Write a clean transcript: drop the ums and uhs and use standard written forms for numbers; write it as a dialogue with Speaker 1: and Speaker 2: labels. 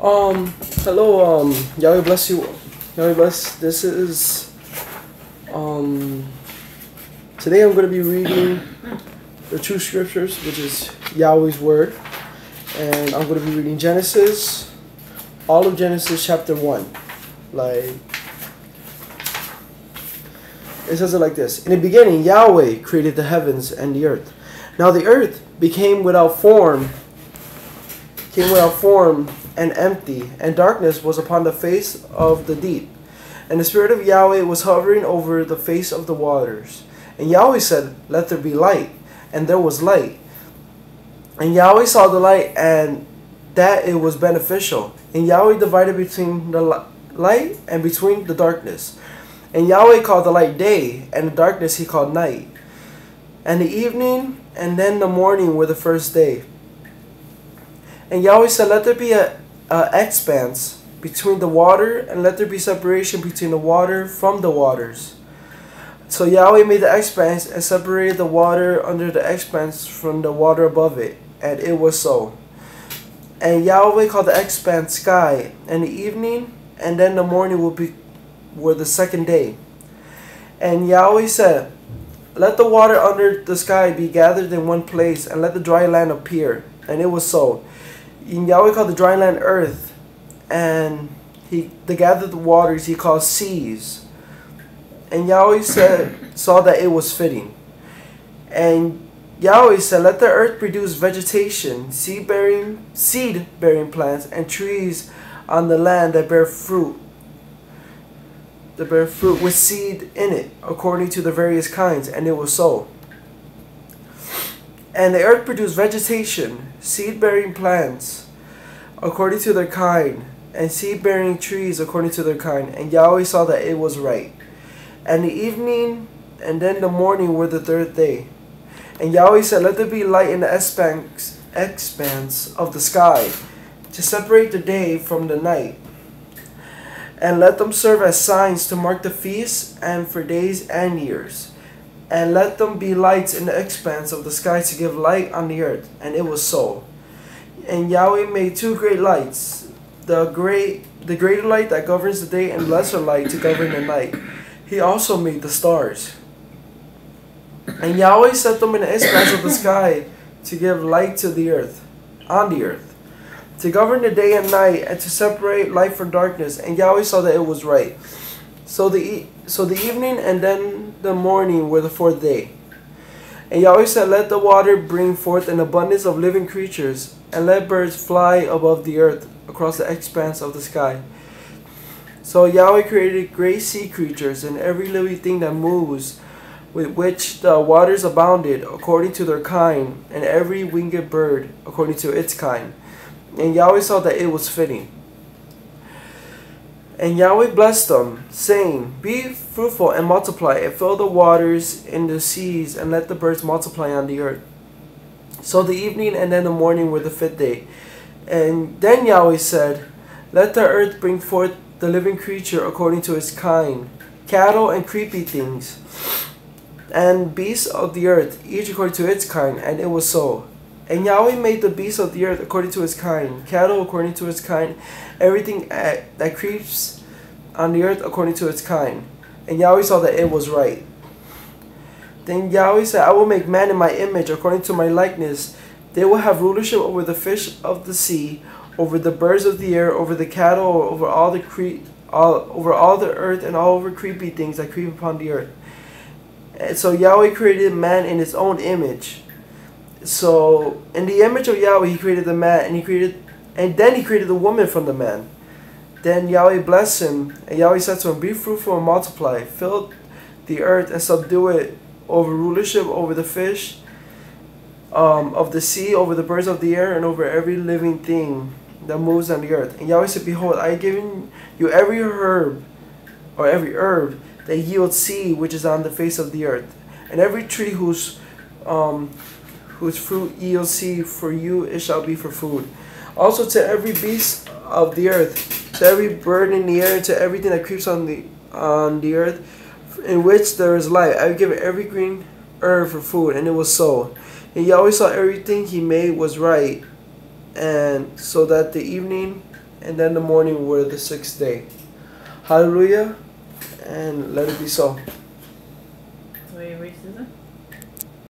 Speaker 1: Hello, Yahweh bless you. Yahweh bless. This is, today I'm going to be reading the two scriptures, which is Yahweh's Word. And I'm going to be reading Genesis, all of Genesis chapter 1. It says it like this. In the beginning, Yahweh created the heavens and the earth. Now the earth became without form and empty, and darkness was upon the face of the deep. And the Spirit of Yahweh was hovering over the face of the waters. And Yahweh said, "Let there be light." And there was light. And Yahweh saw the light, and that it was beneficial. And Yahweh divided between the light and between the darkness. And Yahweh called the light day, and the darkness he called night. And the evening and then the morning were the first day. And Yahweh said, "Let there be a expanse between the water, and let there be separation between the water from the waters." So Yahweh made the expanse and separated the water under the expanse from the water above it, and it was so. And Yahweh called the expanse sky, and the evening and then the morning were the second day. And Yahweh said, "Let the water under the sky be gathered in one place, and let the dry land appear." And it was so. And Yahweh called the dry land earth, and the gathered waters he called seas. And Yahweh saw that it was fitting. And Yahweh said, "Let the earth produce vegetation, seed-bearing plants, and trees on the land that bear fruit with seed in it, according to the various kinds." And it was so. And the earth produced vegetation, seed-bearing plants, according to their kind, and seed-bearing trees according to their kind. And Yahweh saw that it was right. And the evening and then the morning were the third day. And Yahweh said, "Let there be light in the expanse of the sky, to separate the day from the night. And let them serve as signs to mark the feasts and for days and years. And let them be lights in the expanse of the sky to give light on the earth." And it was so. And Yahweh made two great lights, the greater light that governs the day, and lesser light to govern the night. He also made the stars. And Yahweh set them in the expanse of the sky to give light to the earth, on the earth, to govern the day and night, and to separate light from darkness. And Yahweh saw that it was right. So the evening and then the morning were the fourth day. And Yahweh said, "Let the water bring forth an abundance of living creatures, and let birds fly above the earth across the expanse of the sky." So Yahweh created great sea creatures and every living thing that moves, with which the waters abounded according to their kind, and every winged bird according to its kind. And Yahweh saw that it was fitting. And Yahweh blessed them, saying, "Be fruitful and multiply, and fill the waters in the seas, and let the birds multiply on the earth." So the evening and then the morning were the fifth day. And then Yahweh said, "Let the earth bring forth the living creature according to its kind, cattle and creepy things, and beasts of the earth, each according to its kind." And it was so. And Yahweh made the beasts of the earth according to its kind, cattle according to its kind, everything that creeps on the earth according to its kind. And Yahweh saw that it was right. Then Yahweh said, "I will make man in my image, according to my likeness. They will have rulership over the fish of the sea, over the birds of the air, over the cattle, over all the earth, and all over creepy things that creep upon the earth." And so Yahweh created man in his own image. So in the image of Yahweh he created the man, and then he created the woman from the man. Then Yahweh blessed him, and Yahweh said to him, "Be fruitful and multiply, fill the earth and subdue it, over rulership over the fish of the sea, over the birds of the air, and over every living thing that moves on the earth." And Yahweh said, "Behold, I have given you every herb that yields seed which is on the face of the earth, and every tree whose fruit yields seed, for you it shall be for food. Also to every beast of the earth, to every bird in the air, and to everything that creeps on the earth, in which there is life, I have given every green herb for food." And it was so. And Yahweh saw everything he made was right, and so that the evening and then the morning were the 6th day. Hallelujah, and let it be so.
Speaker 2: Wait, racism?